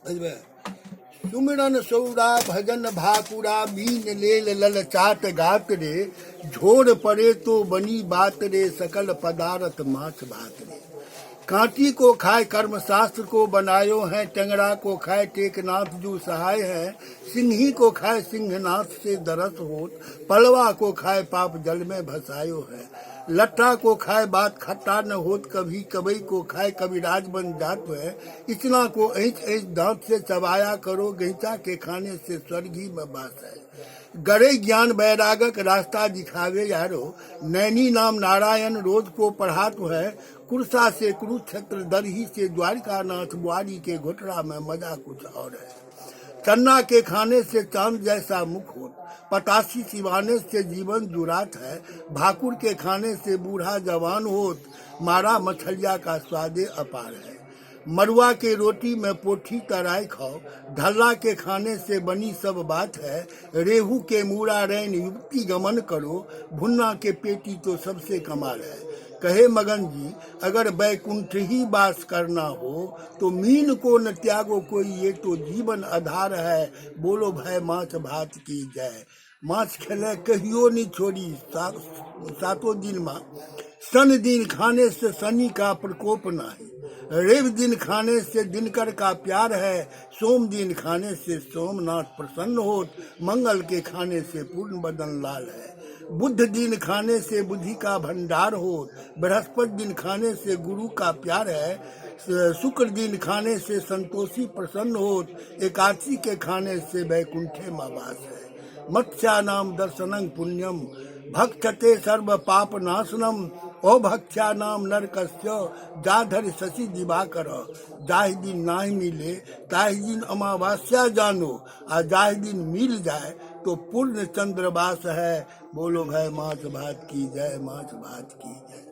सुमिरन सौरा भजन भाकुरा बीन लेल ललचात गात रे, झोर पड़े तो बनी बात रे, सकल पदार्थ माछ भात रे। कांटी को खाए कर्मशास्त्र को बनायो है, टेंगरा को खाए टेकनाथ जो सहाय है, सिंही को खाए सिंहनाथ से दरस होत, पलवा को खाए पाप जल में भसायो है। लट्टा को खाए बात खट्टा न होत, कभी कबई को खाए कविराज बन जात है। इतना को ऐंच ऐंच दांत से चबाया करो, गैंचा के खाने से स्वर्ग ही में बास है। गड़े ज्ञान बैरागक रास्ता दिखावे यारो, नैनी नाम नारायण रोज को पढ़ात है। कुर्सा से कुरुक्षेत्र दरही से द्वारिका नाथ, बुआरी के घुटरा में मजा कुछ और है। चन्ना के खाने से चांद जैसा मुख होत, पतासी सिवाने से जीवन जुरात है। भाकुर के खाने से बूढ़ा जवान होत, मारा मछलिया का स्वादे अपार है। मरुआ के रोटी में पोठी तराई खाओ, ढल्ला के खाने से बनी सब बात है। रेहू के मूड़ा रैन युक्ति गमन करो, भुन्ना के पेटी तो सबसे कमाल है। कहे मगन जी, अगर बैकुंठ ही वास करना हो तो मीन को न त्यागो कोई, ये तो जीवन आधार है। बोलो भाई माछ भात की जय। माछ खेले कहियो नहीं छोड़ी, सातों दिन माँ। सन दिन खाने से शनि का प्रकोप नहीं, रवि दिन खाने से दिनकर का प्यार है। सोम दिन खाने से सोमनाथ प्रसन्न होत, मंगल के खाने से पूर्ण बदन लाल है। बुध दिन खाने से बुद्धि का भंडार हो, बृहस्पति दिन खाने से गुरु का प्यार है। शुक्र दिन खाने से संतोषी प्रसन्न हो, एकादशी के खाने से वैकुंठे मावास है। मत्स्या नाम दर्शनं पुण्यम, भक्षते सर्व पाप नाशनम। अभक्षा नाम नरकस्य, जाधर शशि दिवाकर। जाहि दिन नाही मिले ताहि दिन अमावस्या जानो, आ जाहि दिन मिल जाए तो पूर्ण चंद्रवास है। बोलो भाई माछ भात की जय, माछ भात की जय।